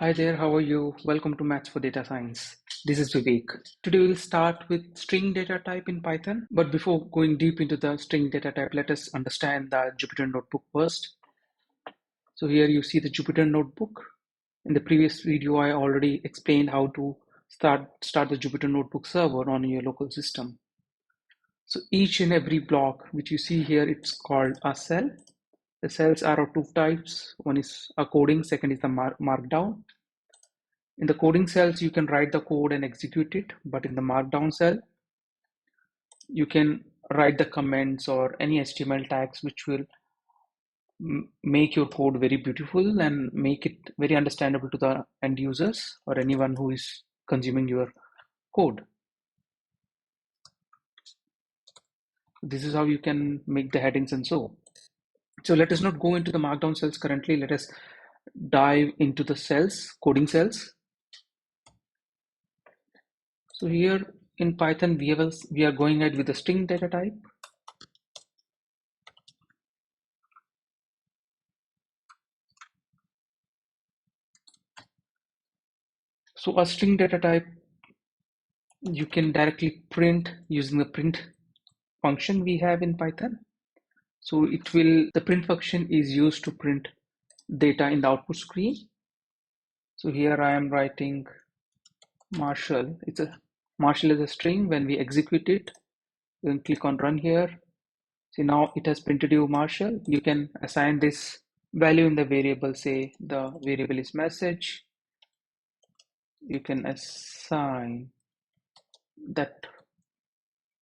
Hi there, how are you? Welcome to Maths for Data Science. This is Vivek. Today we'll start with string data type in Python. But before going deep into the string data type, let us understand the Jupyter Notebook first. So here you see the Jupyter Notebook. In the previous video, I already explained how to start the Jupyter Notebook server on your local system. So each and every block which you see here, it's called a cell. The cells are of two types. One is a coding, second is the markdown. In the coding cells, you can write the code and execute it, but in the markdown cell, you can write the comments or any HTML tags which will make your code very beautiful and make it very understandable to the end users or anyone who is consuming your code. This is how you can make the headings and so. So let us not go into the markdown cells currently. Let us dive into the cells, coding cells. So here in Python, we are going ahead with the string data type. So a string data type, you can directly print using the print function we have in Python. So the print function is used to print data in the output screen. So here I am writing Marshall. Marshall is a string. When we execute it, you can click on run here. See, now it has printed you Marshall. You can assign this value in the variable. Say the variable is message. You can assign that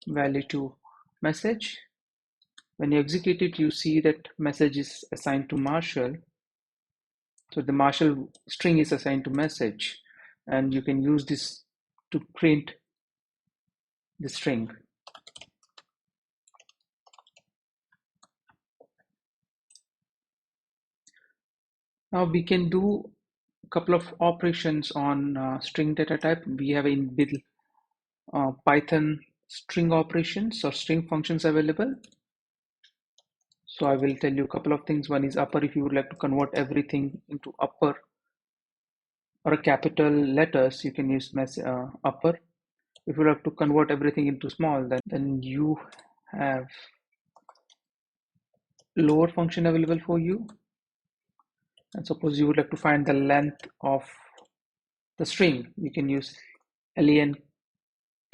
value to message. When you execute it, you see that message is assigned to Marshall. So the Marshall string is assigned to message, and you can use this to print the string. Now we can do a couple of operations on string data type. We have inbuilt Python string operations or string functions available. So I will tell you a couple of things. One is upper. If you would like to convert everything into upper or a capital letters, you can use upper. If you would like to convert everything into small, then you have lower function available for you. And suppose you would like to find the length of the string, you can use len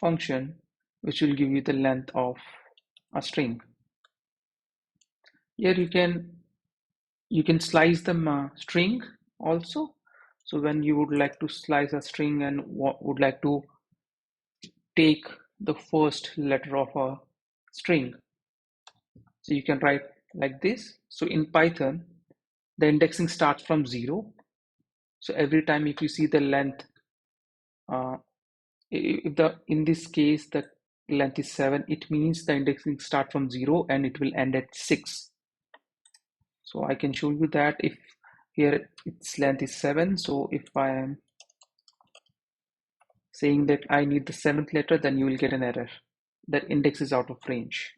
function, which will give you the length of a string. Here you can slice the string also. So when you would like to slice a string and would like to take the first letter of a string, so you can write like this. So in Python, the indexing starts from 0. So every time if you see the length, in this case the length is 7, it means the indexing start from 0 and it will end at 6. So I can show you that if here its length is 7. So if I am saying that I need the 7th letter, then you will get an error that index is out of range.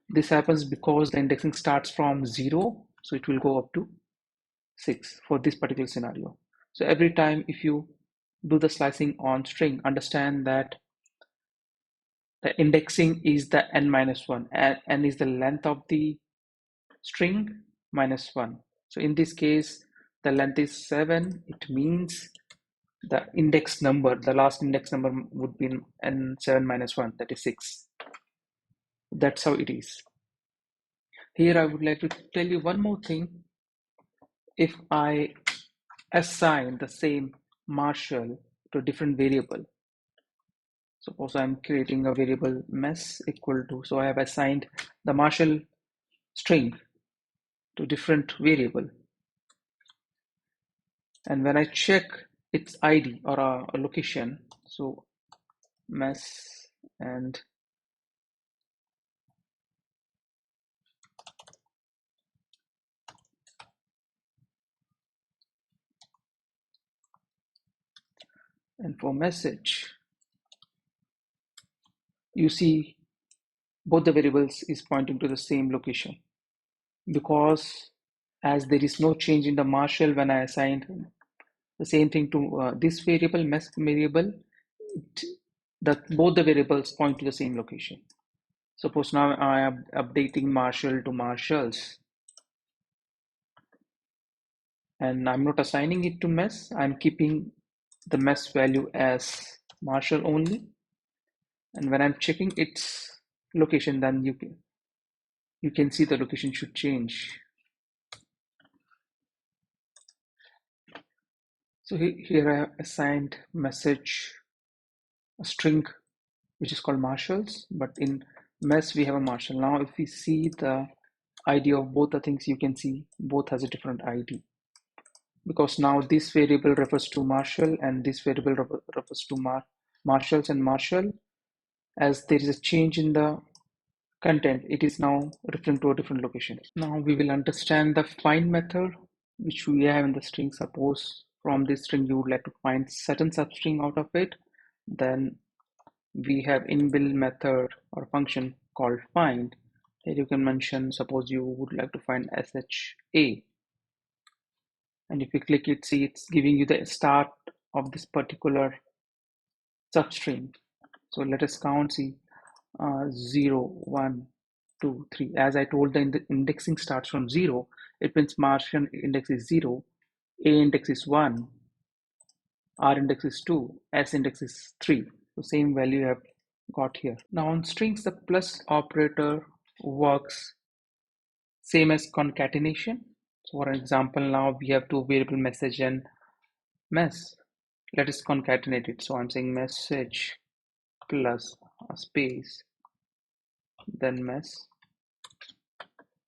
This happens because the indexing starts from 0, so it will go up to 6 for this particular scenario. So every time if you do the slicing on string, understand that the indexing is the n-1, and n is the length of the string minus 1. So in this case, the length is 7. It means the index number, the last index number would be n7 minus 1, that is 6. That's how it is. Here I would like to tell you one more thing. If I assign the same Marshall to a different variable, suppose I'm creating a variable mess equal to, so I have assigned the Marshall string to different variable. And when I check its ID or a location, so mess and for message, you see both the variables is pointing to the same location, because as there is no change in the Marshall when I assigned The same thing to this variable, mess variable, both the variables point to the same location. Suppose now I am updating Marshall to Marshalls, and I'm not assigning it to mess. I'm keeping the mess value as Marshall only. And when I'm checking its location, then you can see the location should change. So here I have assigned message a string which is called Marshalls, but in mess we have a Marshall. Now if we see the ID of both the things, you can see both has a different ID, because now this variable refers to Marshall and this variable refers to Marshalls and Marshall. As there is a change in the content, it is now referring to a different location. Now we will understand the find method which we have in the string. Suppose from this string you would like to find certain substring out of it, then we have inbuilt method or function called find. Here you can mention, suppose you would like to find SHA, and if you click it, see it's giving you the start of this particular substring. So let us count, see 0, 1, 2, 3. As I told, the indexing starts from 0. It means Martian index is 0, A index is 1, R index is 2, S index is 3. So same value you have got here. Now on strings, the plus operator works same as concatenation. So for example, now we have two variable message and mess. Let us concatenate it. So I'm saying message plus a space, then mess.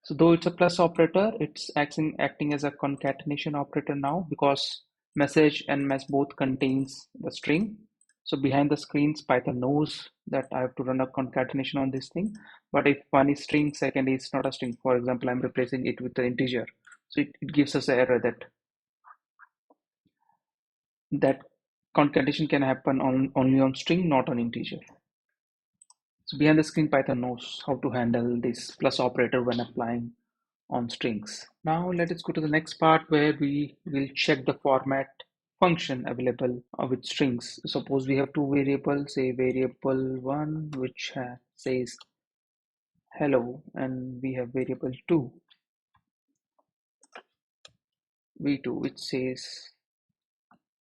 So though it's a plus operator, it's acting as a concatenation operator now, because message and mess both contains the string. So behind the screens, Python knows that I have to run a concatenation on this thing. But if one is string, second is not a string, for example, I'm replacing it with the integer. So it gives us an error that concatenation can happen only on string, not on integer. So behind the screen, Python knows how to handle this plus operator when applying on strings. Now let us go to the next part where we will check the format function available with strings. Suppose we have two variables, say variable 1 which says hello, and we have variable 2, v2, which says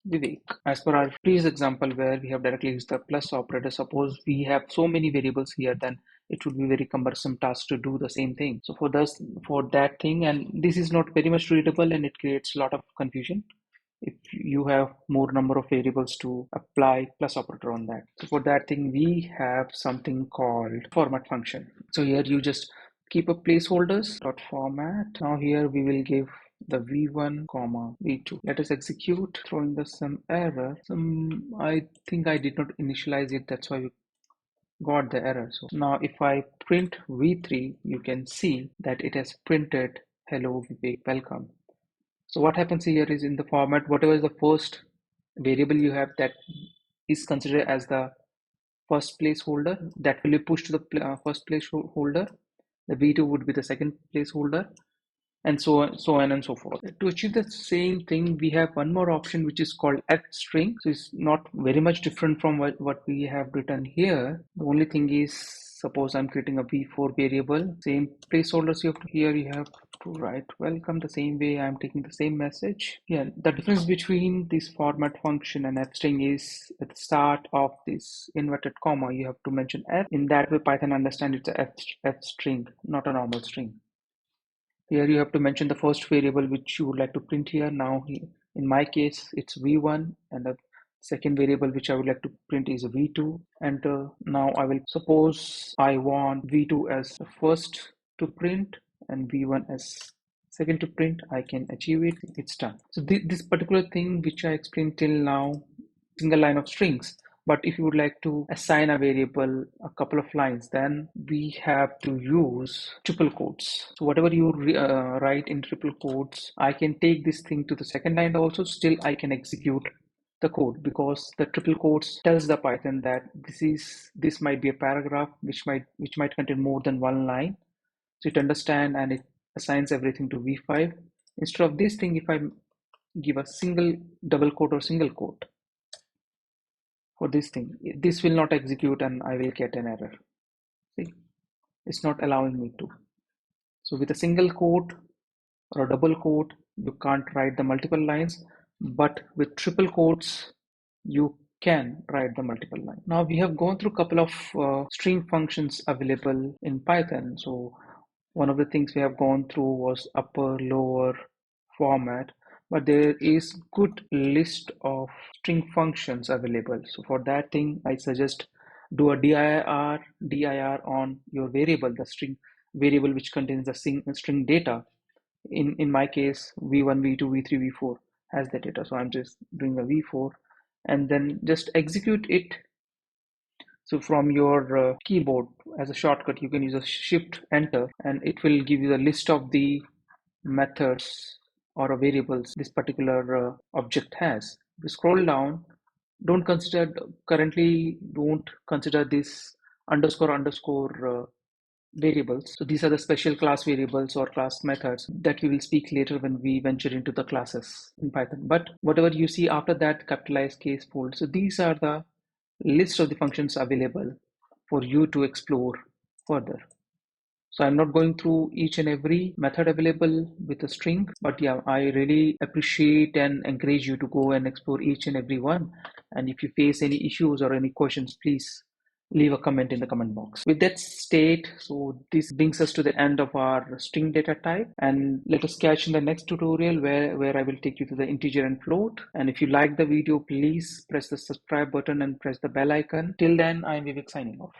Vivek. As per our previous example where we have directly used the plus operator, suppose we have so many variables here, then it would be very cumbersome task to do the same thing. So for that thing, and this is not very much readable and it creates a lot of confusion if you have more number of variables to apply plus operator on that. So for that thing, we have something called format function. So here you just keep a placeholders dot format. Now here we will give the v1 comma v2. Let us execute, throwing the some error. I think I did not initialize it, that's why we got the error. So now if I print v3, you can see that it has printed hello Vivek, welcome. So what happens here is, in the format, whatever is the first variable you have that is considered as the first placeholder, that will be pushed to the first placeholder. The v2 would be the second placeholder, and so on and so forth. To achieve the same thing, we have one more option which is called fstring. So it's not very much different from what we have written here. The only thing is, suppose I'm creating a v4 variable, same placeholders you have to write welcome the same way I'm taking the same message. Yeah, the difference between this format function and fstring is at the start of this inverted comma, you have to mention f. In that way, Python understands it's a f string, not a normal string. Here you have to mention the first variable which you would like to print here. Now in my case it's v1, and the second variable which I would like to print is v2. And now I will suppose I want v2 as the first to print and v1 as second to print. I can achieve it. It's done. So this particular thing which I explained till now, single line of strings. But if you would like to assign a variable a couple of lines, then we have to use triple quotes. So whatever you write in triple quotes, I can take this thing to the second line also. Still, I can execute the code, because the triple quotes tells the Python that this might be a paragraph which might contain more than one line. So it understands and it assigns everything to v5. Instead of this thing, if I give a single double quote or single quote for this thing. This will not execute and I will get an error. See, it's not allowing me to. So with a single quote or a double quote, you can't write the multiple lines, but with triple quotes, you can write the multiple line. Now we have gone through a couple of string functions available in Python. So one of the things we have gone through was upper, lower format, but there is good list of string functions available. So for that thing, I suggest do a dir on your variable, the string variable which contains the string data. In my case, v1, v2, v3, v4 has the data. So I'm just doing a v4 and then just execute it. So from your keyboard as a shortcut, you can use a shift enter and it will give you the list of the methods or variables this particular object has. If you scroll down, don't consider this underscore variables. So these are the special class variables or class methods that we will speak later when we venture into the classes in Python. But whatever you see after that, capitalize case fold. So these are the list of the functions available for you to explore further. So I'm not going through each and every method available with a string, but yeah, I really appreciate and encourage you to go and explore each and every one. And if you face any issues or any questions, please leave a comment in the comment box. With that state, so this brings us to the end of our string data type, and let us catch in the next tutorial where I will take you to the integer and float. And if you like the video, please press the subscribe button and press the bell icon. Till then, I'm Vivek signing off.